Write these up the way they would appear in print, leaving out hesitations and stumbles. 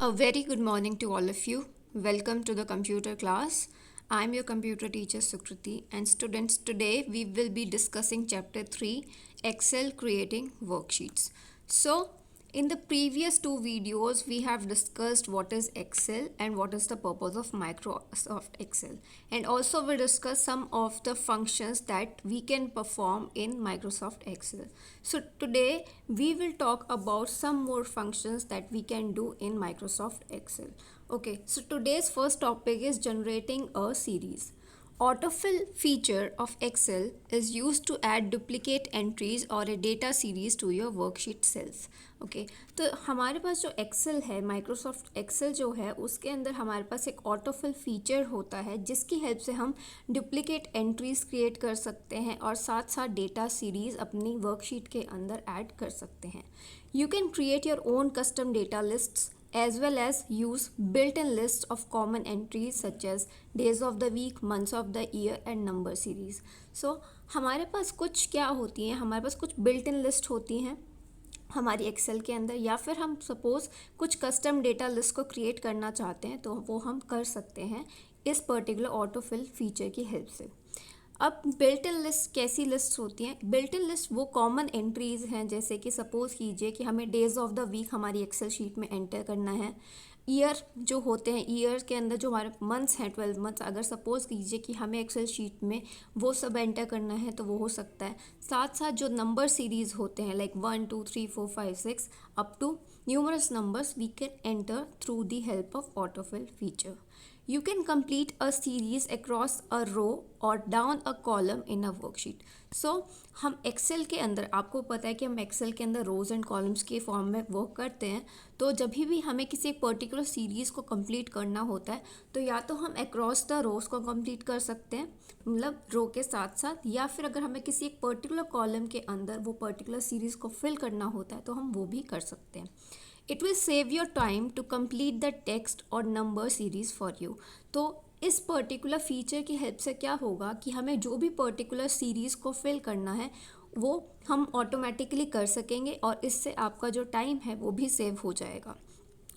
A very good morning to all of you. Welcome to the computer class. I'm your computer teacher Sukriti, and students, today we will be discussing chapter 3, Excel creating worksheets. So, in the previous two videos we have discussed what is Excel and what is the purpose of Microsoft Excel, and also we discussed some of the functions that we can perform in Microsoft Excel. So today we will talk about some more functions that we can do in Microsoft Excel. Okay, so today's first topic is generating a series. Autofill feature of Excel is used to add duplicate entries or a data series to your worksheet cells. Okay तो हमारे पास जो Excel है, Microsoft Excel जो है, उसके अंदर हमारे पास एक ऑटोफिल फीचर होता है जिसकी हेल्प से हम डुप्लिकेट एंट्रीज क्रिएट कर सकते हैं और साथ साथ डेटा सीरीज अपनी वर्कशीट के अंदर ऐड कर सकते हैं. You can create your own custom data lists as well as use built-in lists of common entries such as days of the week, months of the year and number series. So हमारे पास कुछ क्या होती हैं, हमारे पास कुछ built-in list होती हैं हमारी एक्सेल के अंदर, या फिर हम सपोज़ कुछ कस्टम डेटा लिस्ट को क्रिएट करना चाहते हैं तो वो हम कर सकते हैं इस पर्टिकुलर ऑटोफिल फीचर की हेल्प से. अब बिल्ट इन लिस्ट कैसी लिस्ट होती हैं? बिल्ट इन लिस्ट वो कॉमन एंट्रीज़ हैं, जैसे कि सपोज़ कीजिए कि हमें डेज़ ऑफ द वीक हमारी एक्सेल शीट में एंटर करना है. ईयर जो होते हैं, ईयर के अंदर जो हमारे मंथ्स हैं 12 मंथ्स, अगर सपोज़ कीजिए कि हमें एक्सेल शीट में वो सब एंटर करना है तो वो हो सकता है. साथ साथ जो नंबर सीरीज़ होते हैं like 1 2 3 4 5 6 up to numerous numbers we can enter through the help of autofill feature. You can complete a series across a row or down a column in a worksheet. So हम Excel के अंदर, आपको पता है कि हम Excel के अंदर रोज़ एंड कॉलम्स के फॉर्म में वर्क करते हैं. तो जब भी हमें किसी एक पर्टिकुलर सीरीज़ को कंप्लीट करना होता है तो या तो हम अक्रॉस द रोज़ को कंप्लीट कर सकते हैं, मतलब रो के साथ साथ, या फिर अगर हमें किसी एक पर्टिकुलर कॉलम के अंदर वो पर्टिकुलर सीरीज़ को फिल करना होता है तो हम वो भी कर सकते हैं. It will save your time to complete the text और नंबर सीरीज फॉर यू. तो इस पर्टिकुलर फीचर की हेल्प से क्या होगा कि हमें जो भी पर्टिकुलर सीरीज़ को फिल करना है वो हम ऑटोमेटिकली कर सकेंगे और इससे आपका जो टाइम है वो भी सेव हो जाएगा.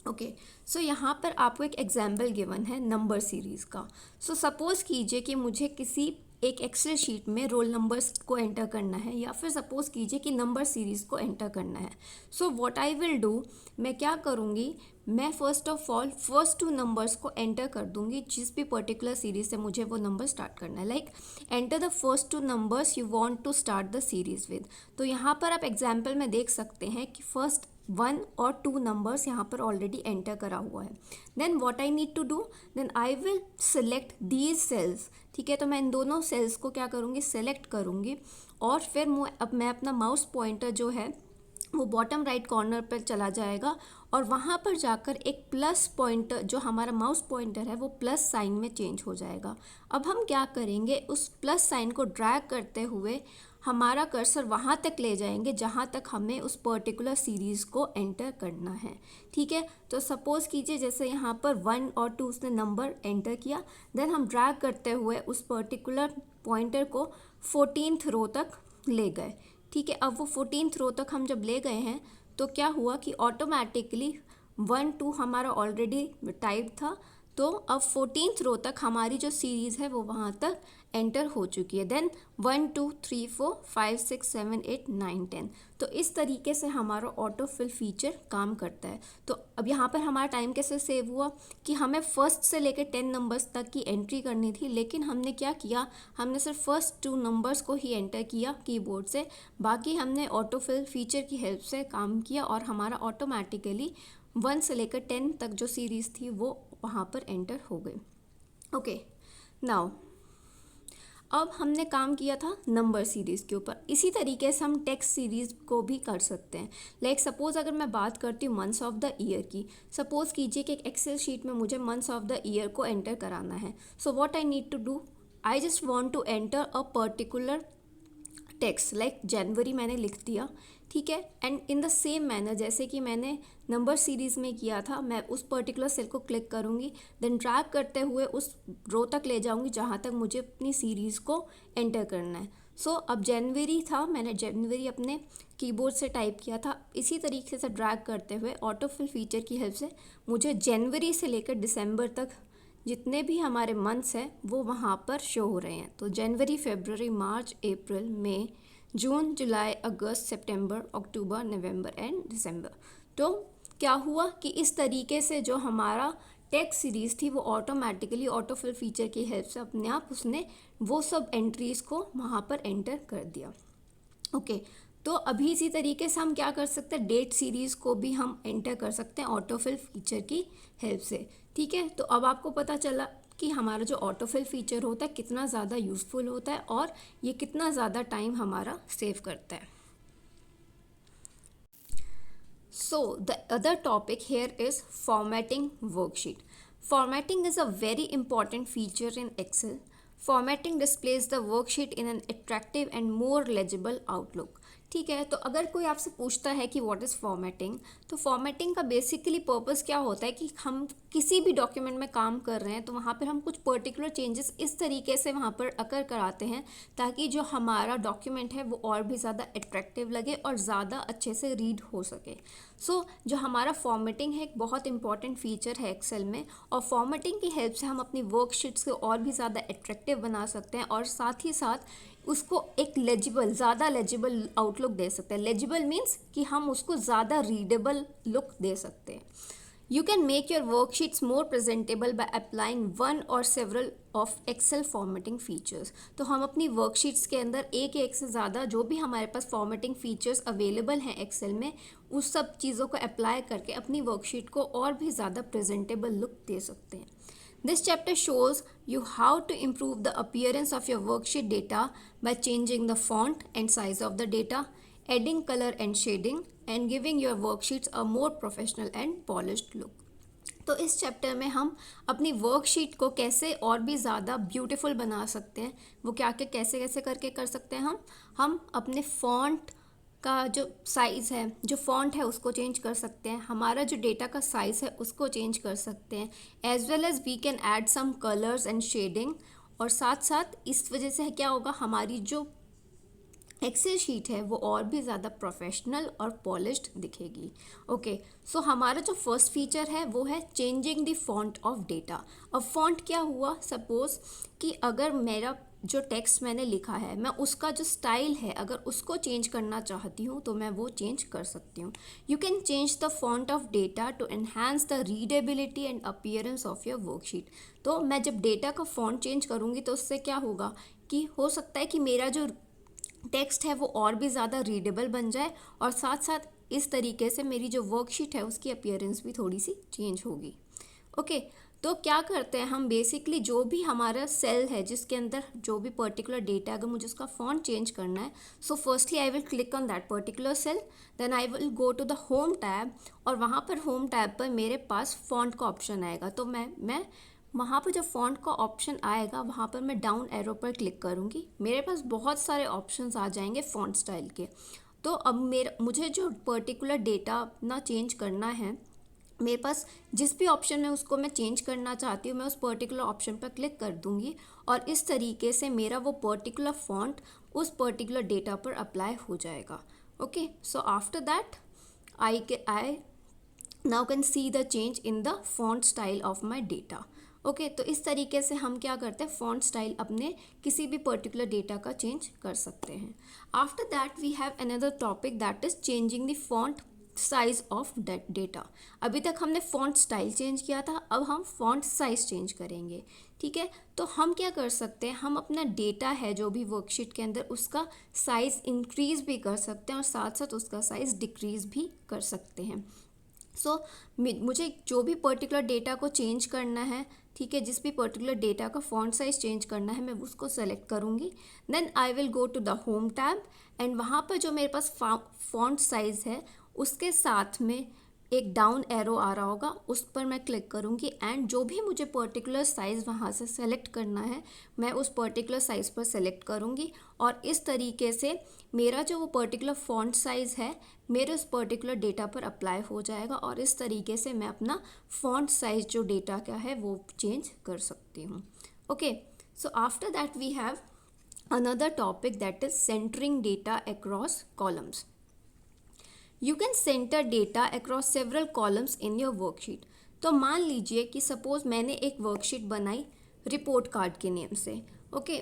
ओके, सो यहाँ पर आपको एक एग्जाम्पल गिवन है नंबर सीरीज़ का. सो सपोज़ कीजिए कि मुझे किसी एक एक्सेल शीट में रोल नंबर्स को एंटर करना है, या फिर सपोज़ कीजिए कि नंबर सीरीज़ को एंटर करना है. So what I will do, मैं क्या करूँगी, मैं first of all first two numbers को एंटर कर दूँगी जिस भी पर्टिकुलर सीरीज़ से मुझे वो नंबर स्टार्ट करना है. Like enter the first two numbers you want to start the series with. तो यहाँ पर आप एग्जाम्पल में देख सकते हैं कि फर्स्ट 1 और 2 नंबर्स यहाँ पर ऑलरेडी एंटर करा हुआ है. Then what I need to do, then I will select these cells. ठीक है, तो मैं इन दोनों सेल्स को क्या करूँगी, सेलेक्ट करूँगी, और फिर मैं अपना माउस पॉइंटर जो है वो बॉटम राइट कॉर्नर पर चला जाएगा और वहाँ पर जाकर एक प्लस पॉइंटर, जो हमारा माउस पॉइंटर है वो प्लस साइन में चेंज हो जाएगा. अब हम क्या करेंगे, उस प्लस साइन को ड्रैग करते हुए हमारा कर्सर वहाँ तक ले जाएंगे जहाँ तक हमें उस पर्टिकुलर सीरीज़ को एंटर करना है. ठीक है, तो सपोज़ कीजिए जैसे यहाँ पर 1 और 2 उसने नंबर एंटर किया, देन हम ड्रैग करते हुए उस पर्टिकुलर पॉइंटर को 14th रो तक ले गए. ठीक है, अब वो 14th रो तक हम जब ले गए हैं तो क्या हुआ कि ऑटोमेटिकली 1 2 हमारा ऑलरेडी टाइप था, तो अब 14th रो तक हमारी जो सीरीज़ है वो वहाँ तक एंटर हो चुकी है. देन 1 2 3 4 5 6 7 8 9 10. तो इस तरीके से हमारा ऑटो फिल फीचर काम करता है. तो अब यहाँ पर हमारा टाइम कैसे सेव हुआ कि हमें फर्स्ट से लेकर 10 नंबर्स तक की एंट्री करनी थी, लेकिन हमने क्या किया, हमने सिर्फ फर्स्ट 2 नंबर्स को ही एंटर किया कीबोर्ड से, बाकी हमने ऑटो फिल फीचर की हेल्प से काम किया और हमारा ऑटोमेटिकली 1 से लेकर 10 तक जो सीरीज़ थी वो वहाँ पर एंटर हो गई. ओके, नाउ अब हमने काम किया था नंबर सीरीज़ के ऊपर. इसी तरीके से हम टेक्स्ट सीरीज़ को भी कर सकते हैं. लाइक सपोज़ अगर मैं बात करती हूँ मंथ्स ऑफ द ईयर की, सपोज़ कीजिए कि एक एक्सेल शीट में मुझे मंथ्स ऑफ द ईयर को एंटर कराना है. So what I need to do, I just want to enter a particular text, like January मैंने लिख दिया. ठीक है, and in the same manner जैसे कि मैंने नंबर सीरीज़ में किया था, मैं उस पर्टिकुलर सेल को क्लिक करूँगी, देन ड्रैग करते हुए उस रो तक ले जाऊँगी जहाँ तक मुझे अपनी सीरीज़ को एंटर करना है. सो अब जनवरी था, मैंने जनवरी अपने कीबोर्ड से टाइप किया था। इसी तरीके से ड्रैग करते हुए ऑटो फिल फीचर की हेल्प से मुझे जनवरी से लेकर दिसंबर तक जितने भी हमारे मंथ्स हैं वो वहाँ पर शो हो रहे हैं। तो जनवरी, फरवरी, मार्च, अप्रैल, मई, जून, जुलाई, अगस्त, सितंबर, अक्टूबर, नवंबर एंड दिसंबर। तो क्या हुआ कि इस तरीके से जो हमारा टेक्स्ट सीरीज़ थी वो ऑटोमेटिकली ऑटो फिल फीचर की हेल्प से अपने आप उसने वो सब एंट्रीज़ को वहाँ पर एंटर कर दिया। ओके, तो अभी इसी तरीके से हम क्या कर सकते हैं, डेट सीरीज़ को भी हम एंटर कर सकते हैं ऑटोफिल फीचर की हेल्प से। ठीक है, तो अब आपको पता चला कि हमारा जो ऑटोफिल फीचर होता है कितना ज़्यादा यूज़फुल होता है और ये कितना ज़्यादा टाइम हमारा सेव करता है। So the other topic here is formatting worksheet. Formatting is a very important feature in Excel. Formatting displays the worksheet in an attractive and more legible outlook. ठीक है, तो अगर कोई आपसे पूछता है कि व्हाट इज़ फॉर्मेटिंग, तो फॉर्मेटिंग का बेसिकली पर्पस क्या होता है कि हम किसी भी डॉक्यूमेंट में काम कर रहे हैं तो वहाँ पर हम कुछ पर्टिकुलर चेंजेस इस तरीके से वहाँ पर अकर कराते हैं ताकि जो हमारा डॉक्यूमेंट है वो और भी ज़्यादा अट्रैक्टिव लगे और ज़्यादा अच्छे से रीड हो सके। जो हमारा फॉर्मेटिंग है एक बहुत इंपॉर्टेंट फीचर है एक्सेल में, और फॉर्मेटिंग की हेल्प से हम अपनी वर्कशीट्स को और भी ज़्यादा अट्रैक्टिव बना सकते हैं और साथ ही साथ उसको एक लेजिबल, ज़्यादा लेजिबल आउटलुक दे सकते हैं। लेजिबल मीन्स कि हम उसको ज़्यादा रीडेबल लुक दे सकते हैं। You can make your worksheets more presentable by applying one or several of Excel formatting features. तो हम अपनी वर्कशीट्स के अंदर एक से ज़्यादा जो भी हमारे पास फॉर्मेटिंग फीचर्स अवेलेबल हैं एक्सेल में, उस सब चीज़ों को अप्लाई करके अपनी वर्कशीट को और भी ज़्यादा प्रेजेंटेबल लुक दे सकते हैं। This chapter shows you how to improve the appearance of your worksheet data by changing the font and size of the data, adding color and shading, and giving your worksheets a more professional and polished look. तो इस chapter में हम अपनी worksheet को कैसे और भी ज़्यादा ब्यूटीफुल बना सकते हैं, वो क्या क्या कैसे कैसे करके कर सकते हैं हम अपने फॉन्ट का जो साइज़ है, जो फॉन्ट है उसको चेंज कर सकते हैं, हमारा जो डेटा का साइज़ है उसको चेंज कर सकते हैं, as well as we can add some colours and shading. और साथ साथ इस वजह से क्या होगा, हमारी जो एक्सेल शीट है वो और भी ज़्यादा प्रोफेशनल और पॉलिश्ड दिखेगी। ओके, सो हमारा जो फर्स्ट फीचर है वो है changing the font of data. अब फॉन्ट क्या हुआ, सपोज कि अगर मेरा जो टेक्स्ट मैंने लिखा है मैं उसका जो स्टाइल है अगर उसको चेंज करना चाहती हूँ तो मैं वो चेंज कर सकती हूँ। You can change the font of data to enhance the readability and appearance of your worksheet. तो मैं जब डेटा का फॉन्ट चेंज करूँगी तो उससे क्या होगा कि हो सकता है कि मेरा जो टेक्स्ट है वो और भी ज़्यादा रीडेबल बन जाए और साथ साथ इस तरीके से मेरी जो वर्कशीट है उसकी अपीयरेंस भी थोड़ी सी चेंज होगी। ओके, तो क्या करते हैं हम, बेसिकली जो भी हमारा सेल है जिसके अंदर जो भी पर्टिकुलर डेटा अगर मुझे उसका फॉन्ट चेंज करना है, so firstly I will click on that particular cell, then I will go to the home tab और वहाँ पर होम टैब पर मेरे पास फॉन्ट का ऑप्शन आएगा। तो मैं वहाँ पर जब फॉन्ट का ऑप्शन आएगा वहाँ पर मैं डाउन एरो पर क्लिक करूँगी, मेरे पास बहुत सारे ऑप्शंस आ जाएंगे फॉन्ट स्टाइल के। तो अब मुझे जो पर्टिकुलर डेटा ना चेंज करना है, मेरे पास जिस भी ऑप्शन में उसको मैं चेंज करना चाहती हूँ मैं उस पर्टिकुलर ऑप्शन पर क्लिक कर दूँगी और इस तरीके से मेरा वो पर्टिकुलर फॉन्ट उस पर्टिकुलर डेटा पर अप्लाई हो जाएगा। Okay, so after that I now can see the change in the font style of my data. Okay, तो इस तरीके से हम क्या करते हैं, फॉन्ट स्टाइल अपने किसी भी पर्टिकुलर डेटा का चेंज कर सकते हैं। After that we have another topic that is changing the font size of that data. अभी तक हमने फॉन्ट स्टाइल चेंज किया था, अब हम फॉन्ट साइज चेंज करेंगे। ठीक है, तो हम क्या कर सकते हैं, हम अपना डेटा है जो भी वर्कशीट के अंदर उसका साइज इंक्रीज भी कर सकते हैं और साथ साथ उसका साइज डिक्रीज भी कर सकते हैं। सो मुझे जो भी पर्टिकुलर डेटा को चेंज करना है, ठीक है, जिस भी पर्टिकुलर डेटा का फॉन्ट साइज चेंज करना है मैं उसको सेलेक्ट करूँगी, then I will go to the home tab and वहाँ पर जो मेरे पास फॉन्ट साइज़ है उसके साथ में एक डाउन एरो आ रहा होगा, उस पर मैं क्लिक करूँगी एंड जो भी मुझे पर्टिकुलर साइज़ वहाँ से सेलेक्ट करना है मैं उस पर्टिकुलर साइज़ पर सेलेक्ट करूँगी और इस तरीके से मेरा जो वो पर्टिकुलर फॉन्ट साइज़ है मेरे उस पर्टिकुलर डेटा पर अप्लाई हो जाएगा और इस तरीके से मैं अपना फॉन्ट साइज़ जो डेटा का है वो चेंज कर सकती हूँ। Okay, so after that we have another topic, that is centering data across columns. You can center data across several columns in your worksheet. तो मान लीजिए कि सपोज मैंने एक वर्कशीट बनाई रिपोर्ट कार्ड के नेम से, ओके।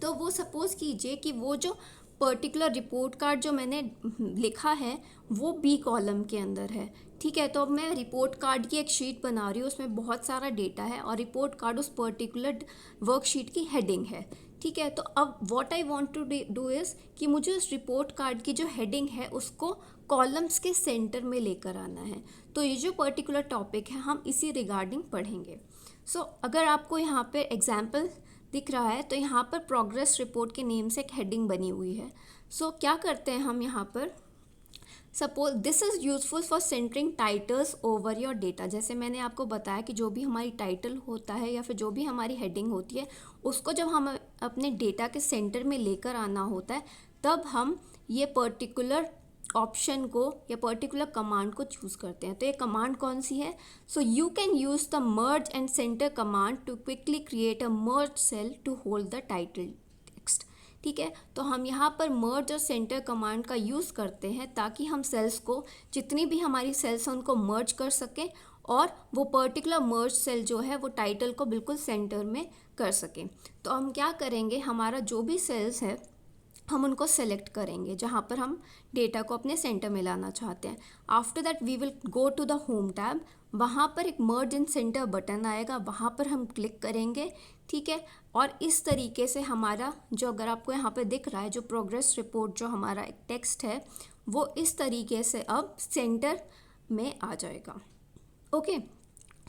तो वो सपोज कीजिए कि वो जो पर्टिकुलर रिपोर्ट कार्ड जो मैंने लिखा है वो बी कॉलम के अंदर है, ठीक है। तो अब मैं रिपोर्ट कार्ड की एक शीट बना रही हूँ, उसमें बहुत सारा डेटा है और रिपोर्ट कार्ड उस पर्टिकुलर वर्कशीट की हेडिंग है, ठीक है। तो अब what I want to do is कि मुझे उस रिपोर्ट कार्ड की जो हेडिंग है उसको कॉलम्स के सेंटर में लेकर आना है। तो ये जो पर्टिकुलर टॉपिक है हम इसी रिगार्डिंग पढ़ेंगे। सो अगर आपको यहाँ पे एग्जाम्पल दिख रहा है तो यहाँ पर प्रोग्रेस रिपोर्ट के नेम से एक हेडिंग बनी हुई है। सो क्या करते हैं हम यहाँ पर, suppose this is useful for centering titles over your data. जैसे मैंने आपको बताया कि जो भी हमारी टाइटल होता है या फिर जो भी हमारी हेडिंग होती है उसको जब हम अपने डेटा के सेंटर में लेकर आना होता है तब हम ये पर्टिकुलर ऑप्शन को या पर्टिकुलर कमांड को चूज़ करते हैं। तो ये कमांड कौन सी है? So you can use the merge and center command to quickly create a merge cell to hold the title text, ठीक है। तो हम यहाँ पर मर्ज और सेंटर कमांड का यूज़ करते हैं ताकि हम सेल्स को, जितनी भी हमारी सेल्स हैं उनको मर्ज कर सकें और वो पर्टिकुलर मर्ज सेल जो है वो टाइटल को बिल्कुल सेंटर में कर सकें। तो हम क्या करेंगे, हमारा जो भी सेल्स है हम उनको सेलेक्ट करेंगे जहाँ पर हम डेटा को अपने सेंटर में लाना चाहते हैं। After that we will go to the home tab, वहाँ पर एक मर्ज इन सेंटर बटन आएगा, वहाँ पर हम क्लिक करेंगे, ठीक है। और इस तरीके से हमारा जो, अगर आपको यहाँ पे दिख रहा है, जो प्रोग्रेस रिपोर्ट जो हमारा एक टेक्स्ट है वो इस तरीके से अब सेंटर में आ जाएगा, ओके।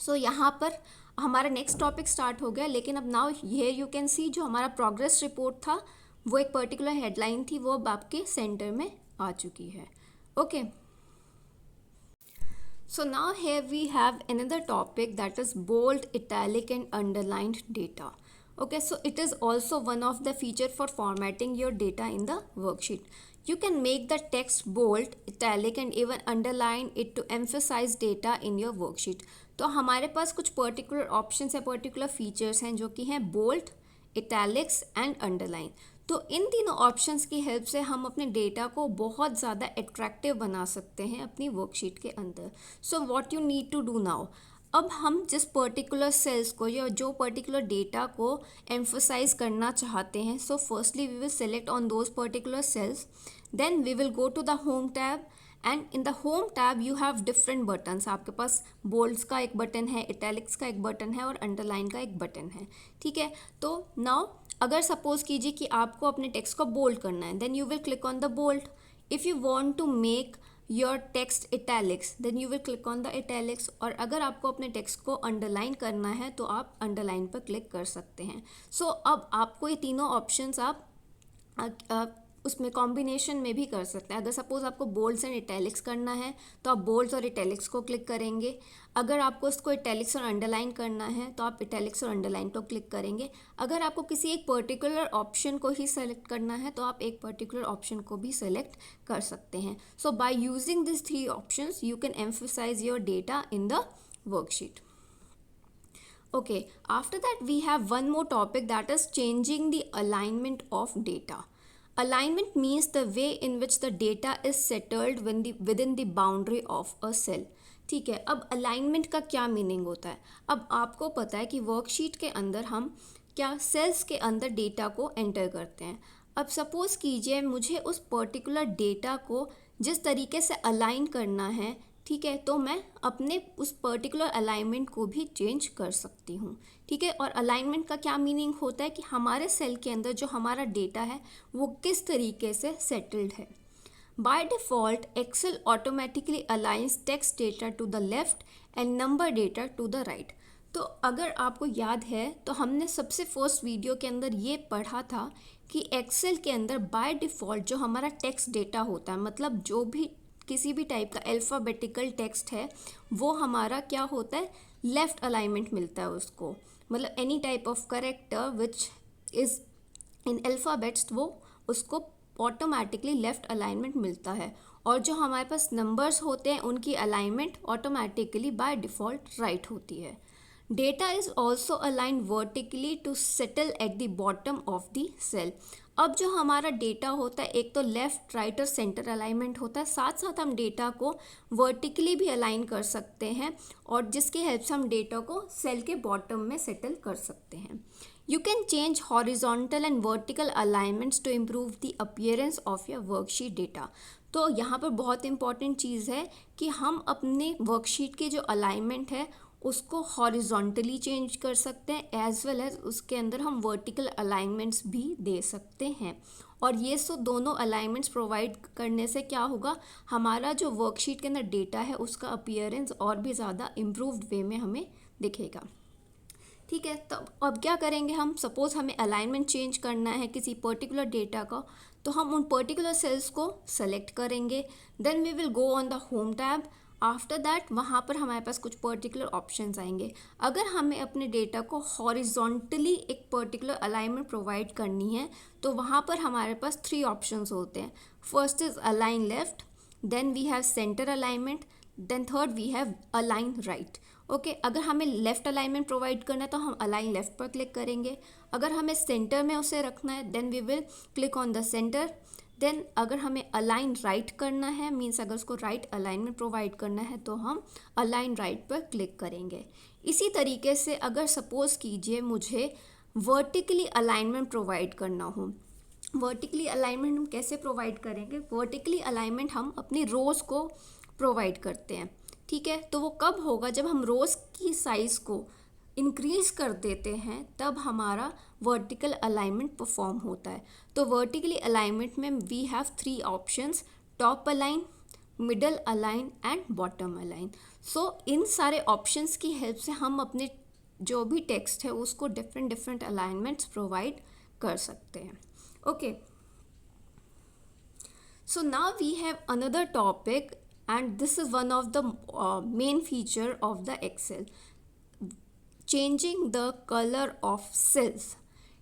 सो यहाँ पर हमारा नेक्स्ट टॉपिक स्टार्ट हो गया, लेकिन अब नाउ हियर यू कैन सी जो हमारा प्रोग्रेस रिपोर्ट था वो एक पर्टिकुलर हेडलाइन थी, वो अब आपके सेंटर में आ चुकी है, okay. So now here we have another topic, that is bold, italic and underlined data, okay. So it is also one of the feature for formatting your data in the worksheet. You can make the text bold, italic and even underline it to emphasize data in your worksheet. तो हमारे पास कुछ particular options है, particular features हैं जो कि हैं bold, italics and underline. तो इन तीनों ऑप्शंस की हेल्प से हम अपने डेटा को बहुत ज़्यादा अट्रैक्टिव बना सकते हैं अपनी वर्कशीट के अंदर। So what you need to do now, अब हम जिस पर्टिकुलर सेल्स को या जो पर्टिकुलर डेटा को एम्फोसाइज करना चाहते हैं, so firstly we will select on those particular cells, then we will go to the home tab and in the home tab you have different buttons. आपके पास बोल्ड्स का एक बटन है, इटैलिक्स का एक बटन है और अंडरलाइन का एक बटन है, ठीक है। तो नाउ अगर सपोज कीजिए कि आपको अपने टेक्स्ट को बोल्ड करना है, then you will click on the bold. If you want to make your text italics, then you will click on the italics. और अगर आपको अपने टेक्स्ट को अंडरलाइन करना है तो आप अंडरलाइन पर क्लिक कर सकते हैं। सो अब आपको ये तीनों ऑप्शंस आप उसमें कॉम्बिनेशन में भी कर सकते हैं। अगर सपोज आपको बोल्ड्स एंड इटैलिक्स करना है तो आप बोल्ड्स और इटैलिक्स को क्लिक करेंगे। अगर आपको इसको इटैलिक्स और अंडरलाइन करना है तो आप इटैलिक्स और अंडरलाइन को क्लिक करेंगे। अगर आपको किसी एक पर्टिकुलर ऑप्शन को ही सेलेक्ट करना है तो आप एक पर्टिकुलर ऑप्शन को भी सेलेक्ट कर सकते हैं। So by using this 3 options you can emphasize your data in the worksheet, okay. After that we have one more topic, that is changing the alignment of data. Alignment means the way in which the data is settled within the boundary of a cell, ठीक है। अब alignment का क्या meaning होता है, अब आपको पता है कि वर्कशीट के अंदर हम क्या सेल्स के अंदर डेटा को एंटर करते हैं। अब सपोज कीजिए मुझे उस पर्टिकुलर डेटा को जिस तरीके से अलाइन करना है, ठीक है, तो मैं अपने उस पर्टिकुलर अलाइनमेंट को भी चेंज कर सकती हूँ, ठीक है। और अलाइनमेंट का क्या मीनिंग होता है कि हमारे सेल के अंदर जो हमारा डेटा है वो किस तरीके से सेटल्ड है। By default Excel automatically aligns text data to the left and number data to the right. तो अगर आपको याद है तो हमने सबसे फर्स्ट वीडियो के अंदर ये पढ़ा था कि एक्सेल के अंदर बाय डिफ़ॉल्ट जो हमारा टेक्स्ट डेटा होता है, मतलब जो भी किसी भी टाइप का अल्फ़ाबेटिकल टेक्स्ट है वो हमारा क्या होता है, लेफ़्ट अलाइनमेंट मिलता है उसको। मतलब any type of character which is in alphabets वो उसको ऑटोमेटिकली लेफ़्ट अलाइनमेंट मिलता है। और जो हमारे पास नंबर्स होते हैं उनकी alignment automatically by default right होती है। Data is also aligned vertically to settle at the bottom of the cell. अब जो हमारा डेटा होता है, एक तो लेफ्ट, राइट और सेंटर अलाइनमेंट होता है, साथ साथ हम डेटा को वर्टिकली भी अलाइन कर सकते हैं और जिसकी हेल्प से हम डेटा को सेल के बॉटम में सेटल कर सकते हैं. You can change horizontal and vertical alignments to improve the appearance of your worksheet data. तो यहाँ पर बहुत इंपॉर्टेंट चीज़ है कि हम अपने वर्कशीट के जो अलाइनमेंट है उसको हॉरिजॉन्टली चेंज कर सकते हैं, एज वेल एज उसके अंदर हम वर्टिकल अलाइनमेंट्स भी दे सकते हैं. और ये दोनों अलाइनमेंट्स प्रोवाइड करने से क्या होगा, हमारा जो वर्कशीट के अंदर डेटा है उसका अपीयरेंस और भी ज़्यादा इम्प्रूव्ड वे में हमें दिखेगा. ठीक है, तो अब क्या करेंगे हम, सपोज हमें अलाइनमेंट चेंज करना है किसी पर्टिकुलर डेटा का, तो हम उन पर्टिकुलर सेल्स को सेलेक्ट करेंगे. Then we will go on the home tab. After that वहाँ पर हमारे पास कुछ पर्टिकुलर ऑप्शंस आएंगे. अगर हमें अपने डेटा को हॉरिजॉन्टली एक पर्टिकुलर अलाइनमेंट प्रोवाइड करनी है तो वहाँ पर हमारे पास 3 ऑप्शंस होते हैं. First is align left, then we have center alignment, then third we have align right. Okay, अगर हमें लेफ़्ट अलाइनमेंट प्रोवाइड करना है तो हम अलाइन लेफ़्ट पर क्लिक करेंगे. अगर हमें सेंटर में उसे रखना है then we will click on the center. Then अगर हमें अलाइन राइट करना है, मीन्स अगर उसको राइट अलाइनमेंट प्रोवाइड करना है तो हम अलाइन राइट पर क्लिक करेंगे. इसी तरीके से अगर सपोज कीजिए मुझे वर्टिकली अलाइनमेंट प्रोवाइड करना हो, वर्टिकली अलाइनमेंट हम कैसे प्रोवाइड करेंगे, वर्टिकली अलाइनमेंट हम अपनी रोज़ को प्रोवाइड करते हैं. ठीक है, तो वो कब होगा, जब हम रोज़ की साइज़ को इंक्रीज़ कर देते हैं तब हमारा वर्टिकल अलाइनमेंट परफॉर्म होता है. तो वर्टिकली अलाइनमेंट में we have 3 options, top align, middle align and bottom align. So इन सारे ऑप्शंस की हेल्प से हम अपने जो भी टेक्स्ट है उसको डिफरेंट अलाइनमेंट्स प्रोवाइड कर सकते हैं. Okay, so now we have another topic and this is one of the main feature of the Excel, changing the color of cells.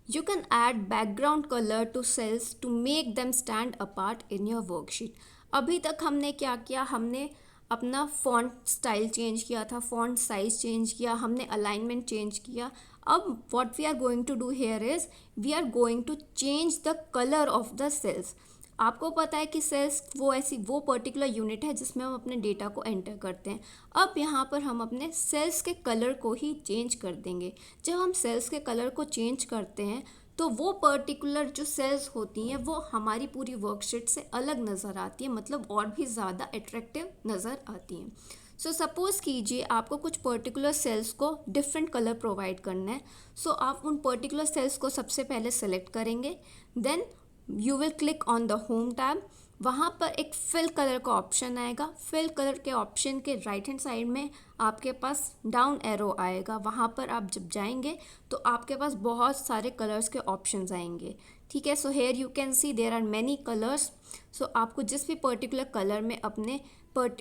You can add background color to cells to make them stand apart in your worksheet. अभी तक हमने क्या किया, हमने अपना font style change किया था, font size change किया, हमने अलाइनमेंट चेंज किया. अब what we are going to do here is we are going to change the colour of the cells. आपको पता है कि सेल्स वो पर्टिकुलर यूनिट है जिसमें हम अपने डेटा को एंटर करते हैं. अब यहाँ पर हम अपने सेल्स के कलर को ही चेंज कर देंगे. जब हम सेल्स के कलर को चेंज करते हैं तो वो पर्टिकुलर जो सेल्स होती हैं वो हमारी पूरी वर्कशीट से अलग नज़र आती है, मतलब और भी ज़्यादा अट्रैक्टिव नज़र आती हैं. सो सपोज़ कीजिए आपको कुछ पर्टिकुलर सेल्स को डिफरेंट कलर प्रोवाइड करना है. सो आप उन पर्टिकुलर सेल्स को सबसे पहले सेलेक्ट करेंगे. Then you will click on the home tab. वहाँ पर एक फिल कलर का ऑप्शन आएगा. फिल कलर के ऑप्शन के राइट हैंड साइड में आपके पास डाउन एरो आएगा. वहाँ पर आप जब जाएंगे तो आपके पास बहुत सारे कलर्स के ऑप्शंस आएंगे. ठीक है, so here you can see there are many colours. सो आपको जिस भी पर्टिकुलर कलर में अपने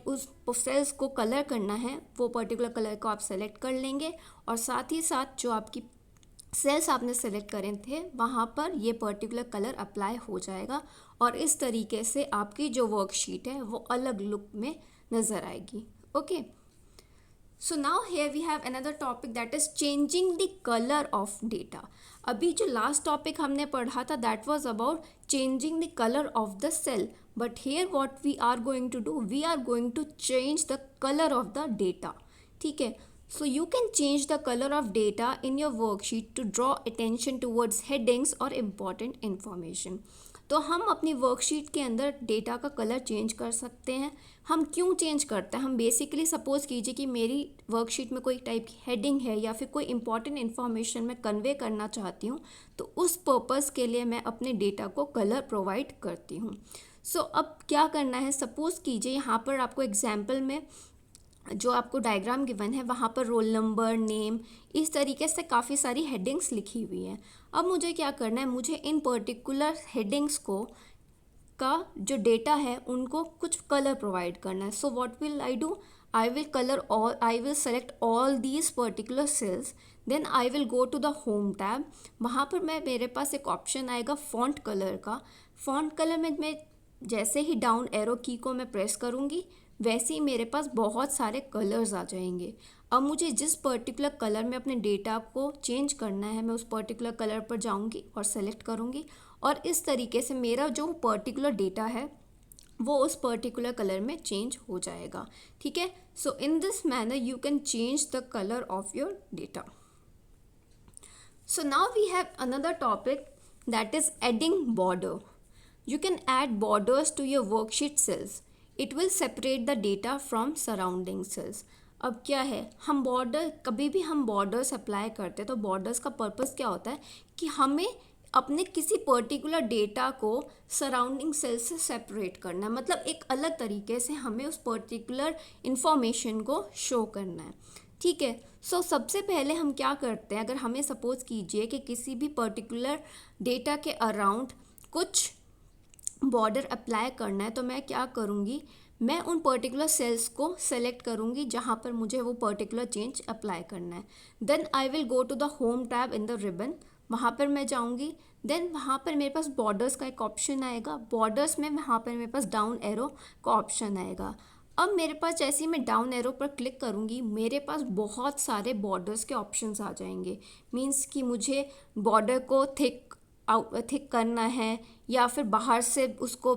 उस सेल्स को कलर करना है वो पर्टिकुलर कलर को आप सेलेक्ट कर लेंगे और साथ ही साथ जो आपकी सेल्स आपने सेलेक्ट करे थे वहाँ पर ये पर्टिकुलर कलर अप्लाई हो जाएगा और इस तरीके से आपकी जो वर्कशीट है वो अलग लुक में नज़र आएगी. Okay, so now here we have another topic that is changing the colour of data. अभी जो लास्ट टॉपिक हमने पढ़ा था that was about changing the colour of the cell, but here what we are going to do, we are going to change the colour of the data. ठीक है, so you can change the color of data in your worksheet to draw attention towards headings or important information. तो हम अपनी worksheet के अंदर data का colour change कर सकते हैं. हम क्यों चेंज करते हैं, हम बेसिकली सपोज कीजिए कि मेरी वर्कशीट में कोई टाइप की हेडिंग है या फिर कोई इंपॉर्टेंट इन्फॉर्मेशन मैं कन्वे करना चाहती हूँ तो उस पर्पज़ के लिए मैं अपने डेटा को कलर प्रोवाइड करती हूँ. सो अब क्या करना है, सपोज कीजिए यहाँ पर आपको एग्जाम्पल में जो आपको डायग्राम गिवन है वहाँ पर रोल नंबर, नेम, इस तरीके से काफ़ी सारी हेडिंग्स लिखी हुई हैं. अब मुझे क्या करना है, मुझे इन पर्टिकुलर हेडिंग्स को का जो डेटा है उनको कुछ कलर प्रोवाइड करना है. So what will I do, I will select all these particular cells. Then I will go to the home tab. वहाँ पर मेरे पास एक ऑप्शन आएगा फॉन्ट कलर का. फॉन्ट कलर में मैं जैसे ही डाउन एरो की को मैं प्रेस करूँगी वैसे ही मेरे पास बहुत सारे कलर्स आ जाएंगे। अब मुझे जिस पर्टिकुलर कलर में अपने डेटा को चेंज करना है, मैं उस पर्टिकुलर कलर पर जाऊंगी और सेलेक्ट करूंगी, और इस तरीके से मेरा जो पर्टिकुलर डेटा है वो उस पर्टिकुलर कलर में चेंज हो जाएगा। ठीक है, so in this manner you can change the colour of your data. So now we have another topic, that is adding border. You can add borders to your worksheet cells. It will separate the data from surrounding cells. अब क्या है, हम border, कभी भी हम borders apply करते हैं तो बॉर्डर्स का पर्पस क्या होता है कि हमें अपने किसी पर्टिकुलर डेटा को सराउंडिंग सेल से सेपरेट करना है, मतलब एक अलग तरीके से हमें उस पर्टिकुलर इंफॉर्मेशन को शो करना है। ठीक है, सो सबसे पहले हम क्या करते हैं, अगर हमें सपोज कीजिए कि किसी भी पर्टिकुलर डेटा के अराउंड कुछ बॉर्डर अप्लाई करना है, तो मैं क्या करूँगी, मैं उन पर्टिकुलर सेल्स को सेलेक्ट करूँगी जहाँ पर मुझे वो पर्टिकुलर चेंज अप्लाई करना है। Then I will go to the home tab in the ribbon, वहाँ पर मैं जाऊँगी। देन वहाँ पर मेरे पास बॉर्डर्स का एक ऑप्शन आएगा, बॉर्डर्स में वहाँ पर मेरे पास डाउन एरो का ऑप्शन आएगा। अब मेरे पास जैसे ही मैं डाउन एरो पर क्लिक करूँगी, मेरे पास बहुत सारे बॉर्डर्स के ऑप्शंस आ जाएंगे। मीन्स कि मुझे बॉर्डर को थिक करना है या फिर बाहर से उसको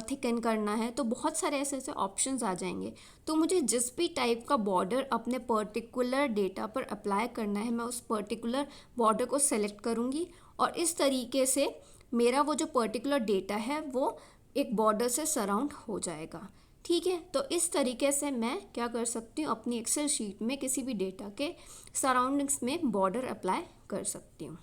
थिकन करना है, तो बहुत सारे ऐसे ऐसे ऑप्शंस आ जाएंगे। तो मुझे जिस भी टाइप का बॉर्डर अपने पर्टिकुलर डेटा पर अप्लाई करना है, मैं उस पर्टिकुलर बॉर्डर को सेलेक्ट करूँगी, और इस तरीके से मेरा वो जो पर्टिकुलर डेटा है वो एक बॉर्डर से सराउंड हो जाएगा। ठीक है, तो इस तरीके से मैं क्या कर सकती हूँ, अपनी एक्सेल शीट में किसी भी डेटा के सराउंडिंग्स में बॉर्डर अप्लाई कर सकती हूँ।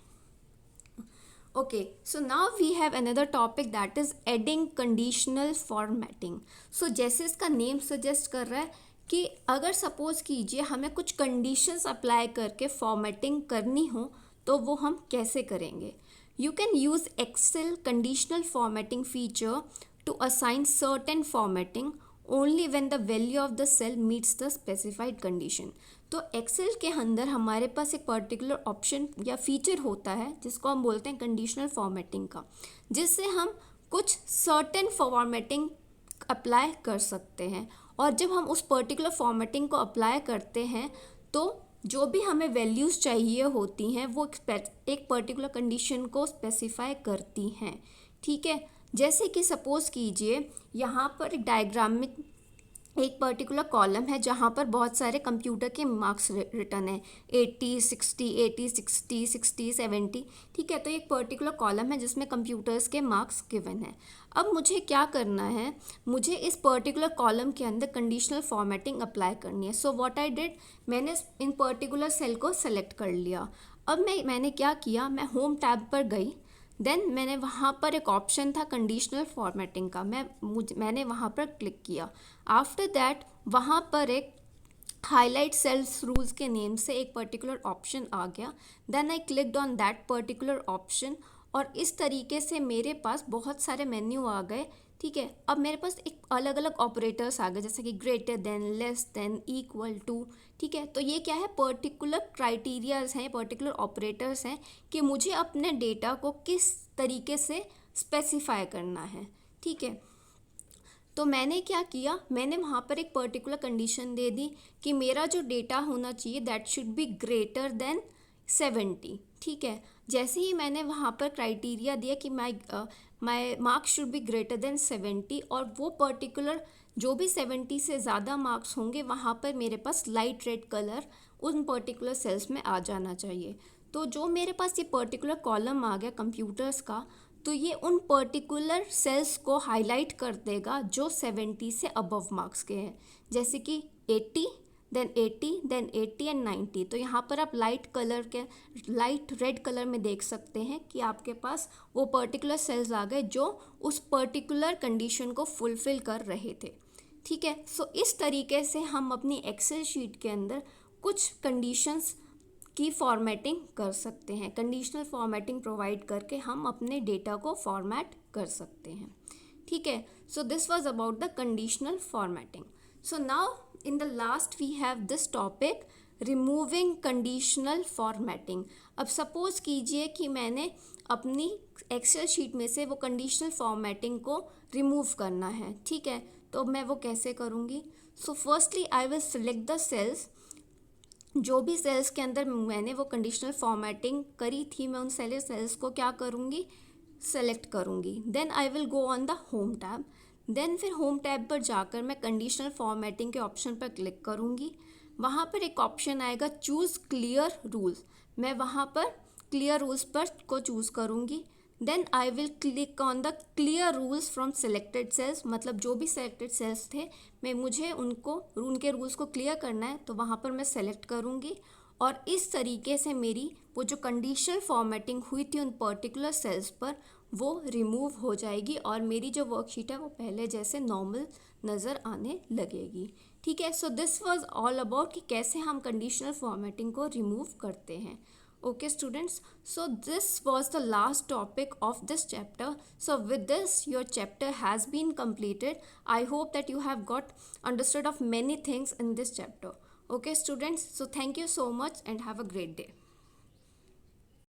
Okay, so now we have another topic, that is adding conditional formatting. So जैसे इसका नेम सजेस्ट कर रहा है कि अगर सपोज कीजिए हमें कुछ कंडीशंस अप्लाई करके फॉर्मेटिंग करनी हो, तो वो हम कैसे करेंगे। You can use Excel conditional formatting feature to assign certain formatting only when the value of the cell meets the specified condition. तो एक्सेल के अंदर हमारे पास एक पर्टिकुलर ऑप्शन या फीचर होता है जिसको हम बोलते हैं कंडीशनल फॉर्मेटिंग का, जिससे हम कुछ सर्टेन फॉर्मेटिंग अप्लाई कर सकते हैं। और जब हम उस पर्टिकुलर फॉर्मेटिंग को अप्लाई करते हैं तो जो भी हमें वैल्यूज़ चाहिए होती हैं वो एक पर्टिकुलर कंडीशन को स्पेसिफाई करती हैं। ठीक है, जैसे कि सपोज़ कीजिए यहाँ पर एक डायग्राम में एक पर्टिकुलर कॉलम है जहाँ पर बहुत सारे कंप्यूटर के मार्क्स रिटर्न है, 80, 60, 80, 60, 60, 70। ठीक है, तो एक पर्टिकुलर कॉलम है जिसमें कंप्यूटर्स के मार्क्स गिवन है। अब मुझे क्या करना है, मुझे इस पर्टिकुलर कॉलम के अंदर कंडीशनल फॉर्मेटिंग अप्लाई करनी है। सो व्हाट आई डिड, मैंने इन पर्टिकुलर सेल को सेलेक्ट कर लिया। अब मैंने क्या किया, मैं होम टैब पर गई। देन मैंने वहाँ पर एक ऑप्शन था कंडीशनल फॉर्मेटिंग का, मैंने वहाँ पर क्लिक किया। आफ्टर दैट वहाँ पर एक हाईलाइट सेल्स रूल्स के नेम से एक पर्टिकुलर ऑप्शन आ गया। Then I clicked on that particular option, और इस तरीके से मेरे पास बहुत सारे मेन्यू आ गए। ठीक है, अब मेरे पास एक अलग अलग ऑपरेटर्स आ गए, जैसे कि greater than, less than, equal to. ठीक है, तो ये क्या है, पर्टिकुलर क्राइटेरियाज हैं, पर्टिकुलर ऑपरेटर्स हैं कि मुझे अपने डेटा को किस तरीके से स्पेसिफाई करना है। ठीक है, तो मैंने क्या किया, मैंने वहाँ पर एक पर्टिकुलर कंडीशन दे दी कि मेरा जो डेटा होना चाहिए that should be greater than 70। ठीक है, जैसे ही मैंने वहाँ पर क्राइटेरिया दिया कि माई marks should be greater than 70, और वो पर्टिकुलर जो भी 70 से ज़्यादा मार्क्स होंगे वहाँ पर मेरे पास लाइट रेड कलर उन पर्टिकुलर सेल्स में आ जाना चाहिए। तो जो मेरे पास ये पर्टिकुलर कॉलम आ गया कंप्यूटर्स का, तो ये उन पर्टिकुलर सेल्स को हाईलाइट कर देगा जो 70 से अबव मार्क्स के हैं, जैसे कि 80, देन 80, देन 80 एंड 90। तो यहाँ पर आप लाइट रेड कलर में देख सकते हैं कि आपके पास वो पर्टिकुलर सेल्स आ गए जो उस पर्टिकुलर कंडीशन को फुलफिल कर रहे थे। ठीक है, सो इस तरीके से हम अपनी एक्सेल शीट के अंदर कुछ कंडीशंस की फॉर्मेटिंग कर सकते हैं। कंडीशनल फॉर्मेटिंग प्रोवाइड करके हम अपने डेटा को फॉर्मेट कर सकते हैं। ठीक है, so this was about the conditional formatting. So now in the last we have this topic, removing conditional formatting. अब सपोज कीजिए कि मैंने अपनी एक्सेल शीट में से वो कंडीशनल फॉर्मेटिंग को रिमूव करना है। ठीक है, तो मैं वो कैसे करूँगी। So firstly I will select the cells, जो भी सेल्स के अंदर मैंने वो कंडीशनल फॉर्मेटिंग करी थी, मैं उन सेल्स को क्या करूँगी, सेलेक्ट करूँगी. Then I will go on the home tab. देन फिर होम टैब पर जाकर मैं कंडीशनल फॉर्मेटिंग के ऑप्शन पर क्लिक करूँगी. वहाँ पर एक ऑप्शन आएगा चूज़ क्लियर रूल्स, मैं वहाँ पर क्लियर रूल्स पर को चूज़ करूँगी. Then I will click on the clear rules from selected cells, मतलब जो भी सिलेक्टेड सेल्स थे मुझे उनके रूल्स को क्लियर करना है, तो वहाँ पर मैं सेलेक्ट करूँगी. और इस तरीके से मेरी वो जो कंडीशनल फॉर्मेटिंग हुई थी उन पर्टिकुलर सेल्स पर, वो रिमूव हो जाएगी और मेरी जो वर्कशीट है वो पहले जैसे नॉर्मल नज़र आने लगेगी. ठीक है, so this was all about कि कैसे हम कंडीशनल फॉर्मेटिंग को रिमूव करते हैं. Okay students, so this was the last topic of this chapter. So with this your chapter has been completed. I hope that you have got understood of many things in this chapter. Okay students, so thank you so much and have a great day.